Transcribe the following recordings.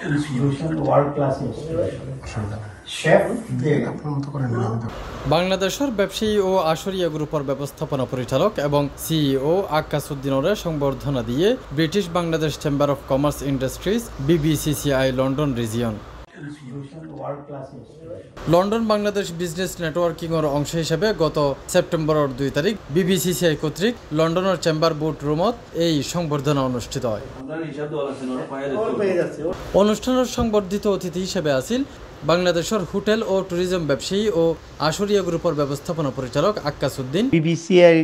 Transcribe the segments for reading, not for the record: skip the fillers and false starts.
institution, world class institution. Chef, বাংলাদেশের ব্যবসায়ী ও আশরিয়া গ্রুপের ব্যবস্থাপনা পরিচালক এবং সিইও আক্কাস উদ্দিনের সংবর্ধনা দিয়ে British Bangladesh chamber of commerce industries BBCCI London region London Bangladesh business নেটওয়ার্কিংয়ের অংশ হিসেবে গত সেপ্টেম্বরের 2 তারিখ BBCCI কর্তৃক লন্ডনের চেম্বার বোর্ড রুমত এই সংবর্ধনা অনুষ্ঠিত হয়। অনুষ্ঠানের সংবর্ধিত অতিথি হিসেবে আসিল বাংলাদেশের হোটেল ও ট্যুরিজম ব্যবসায়ী ও আশরিয়া গ্রুপের ব্যবস্থাপনা পরিচালক আক্কাস উদ্দিন। BBCCI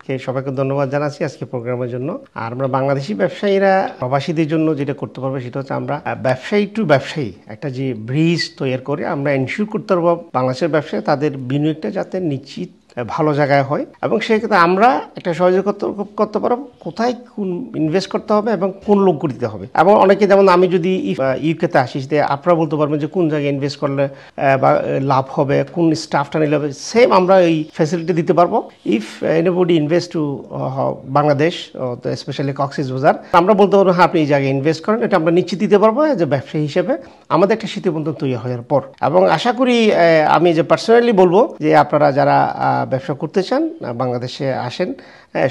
কে সবাইকে ধন্যবাদ জানাচ্ছি আজকে প্রোগ্রামের জন্য। আর আমরা বাংলাদেশি ব্যবসায়ীরা প্রবাসীদের জন্য যেটা করতে পারবো সেটা হচ্ছে আমরা ব্যবসায়ী টু ব্যবসায়ী একটা যে ব্রিজ তৈরি করে আমরা এনশিওর করতে পারবো বাংলাদেশের ব্যবসায়ী তাদের বিনিয়োগটা যাতে নিশ্চিত ভালো জায়গায় হয় এবং সেক্ষেত্রে আমরা একটা সহযোগিতা করতে পারবো কোথায় কোন ইনভেস্ট করতে হবে এবং কোন লোক দিতে হবে। এবং অনেকে যেমন আমি যদি ইউকেতে আসি আপনারা বলতে পারবেন যে কোন জায়গায় ইনভেস্ট করলে বা লাভ হবে, কোন স্টাফটা নিলে হবে, সেম আমরা এই ফ্যাসিলিটি দিতে পারবো if anybody invest to Bangladesh specially Cox's Bazar. আমরা বলতে পারবো হ্যাঁ আপনি এই জায়গায় ইনভেস্ট করেন, এটা আমরা নিশ্চিত দিতে পারবো যে ব্যবসায়ী হিসেবে আমাদের একটা স্মৃতিবন্ধন তৈরি হওয়ার পর। এবং আশা করি আমি যে পার্সোনালি বলবো যে আপনারা যারা ব্যবসা করতে চান বাংলাদেশে আসেন,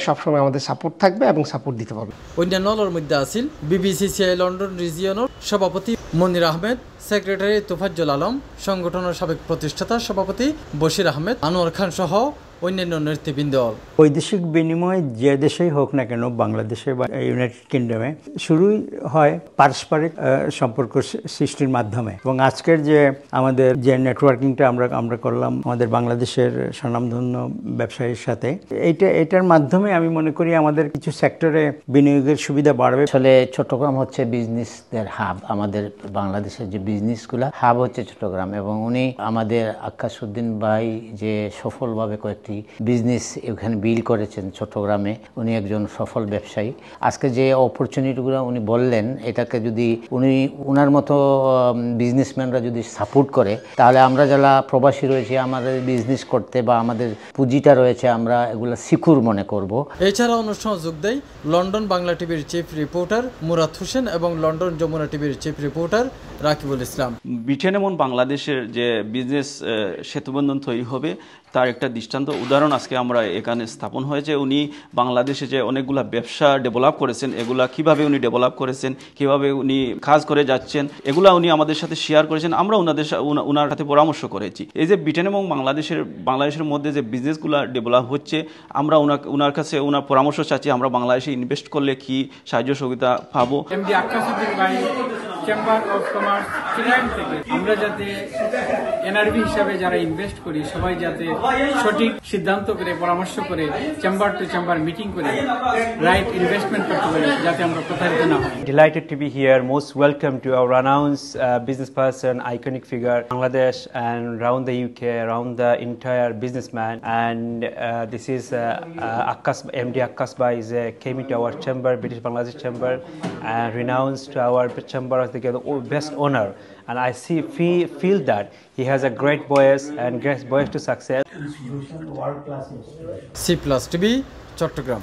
সবসময় আমাদের সাপোর্ট থাকবে এবং সাপোর্ট দিতে পারবে। অন্যান্যর মধ্যে আসিল BBCCI লন্ডন রিজিয়নের সভাপতি মনির আহমেদ, সেক্রেটারি তোফাজ্জল আলম, সংগঠনের সাবেক প্রতিষ্ঠাতা সভাপতি বশির আহমেদ, আনোয়ার খান সহ অন্যান্য নেতৃবৃন্দ। বৈদেশিক বিনিময় যে দেশেই হোক না কেন, বাংলাদেশে বা ইউনাইটেড কিংডমে শুরুই হয় পারস্পরিক সম্পর্ক সৃষ্টির মাধ্যমে। এবং আজকের যে আমাদের যে নেটওয়ার্কিংটা আমরা করলাম আমাদের বাংলাদেশের স্বনামধন্য ব্যবসায়ীর সাথে, এটার মাধ্যমে আমি মনে করি আমাদের কিছু সেক্টরে বিনিয়োগের সুবিধা বাড়বে। আসলে চট্টগ্রাম হচ্ছে বিজনেসদের হাব, আমাদের বাংলাদেশের যে বিজনেসগুলা হাব হচ্ছে চট্টগ্রাম। এবং উনি আমাদের আক্কাস উদ্দিন ভাই যে সফলভাবে কয়েকটি বিজনেস এখানে বিল করেছেন চট্টগ্রামে, উনি একজন সফল ব্যবসায়ী। আজকে যে অপরচুনিটিগুলো উনি বললেন, এটাকে যদি উনার মতো বিজনেসম্যানরা যদি সাপোর্ট করে তাহলে আমরা যারা প্রবাসী রয়েছে আমাদের বিজনেস করতে বা আমাদের পুঁজিটা রয়েছে আমরা এগুলো সিকিউর মনে করব। এছাড়া অনুষ্ঠানে যোগ দেয় লন্ডন বাংলা টিভির চিফ রিপোর্টার মুরাদ হোসেন এবং লন্ডন যমুনা টিভির চিফ রিপোর্টার রাকিবুল ইসলাম। ব্রিটেন এবং বাংলাদেশের যে বিজনেস সেতুবন্ধন তৈরি হবে তার একটা দৃষ্টান্ত উদাহরণ আজকে আমরা এখানে স্থাপন হয়েছে। উনি বাংলাদেশে যে অনেকগুলা ব্যবসা ডেভেলপ করেছেন, এগুলা কিভাবে উনি ডেভেলপ করেছেন, কিভাবে উনি কাজ করে যাচ্ছেন, এগুলা উনি আমাদের সাথে শেয়ার করেছেন, আমরা ওনার সাথে পরামর্শ করেছি। এই যে ব্রিটেন এবং বাংলাদেশের মধ্যে যে বিজনেসগুলো ডেভেলপ হচ্ছে, আমরা ওনার কাছে ওনার পরামর্শ চাচ্ছি আমরা বাংলাদেশে ইনভেস্ট করলে কি সাহায্য সুবিধা পাবো। চেম্বার অফ কমার্স ফিনল্যান্ড থেকে আমরা যাতে এনআরবি হিসাবে যারা ইনভেস্ট করি সবাই যাতে সঠিক সিদ্ধান্ত করে পরামর্শ করে চেম্বার টু চেম্বার মিটিং করে রাইট ইনভেস্টমেন্ট করতে পারি যাতে আমরা প্রতারিত না হই। Delighted to be here. Most welcome to our renowned business person, iconic figure, Bangladesh and around the UK, around the entire businessman. And this is Akkas, MD Akkas Bhai came into our chamber, British Bangladesh chamber, and renowned to our chamber as the best owner. And I feel that he has a great voice and great voice to success. World class institution. C+ TV Chittagong.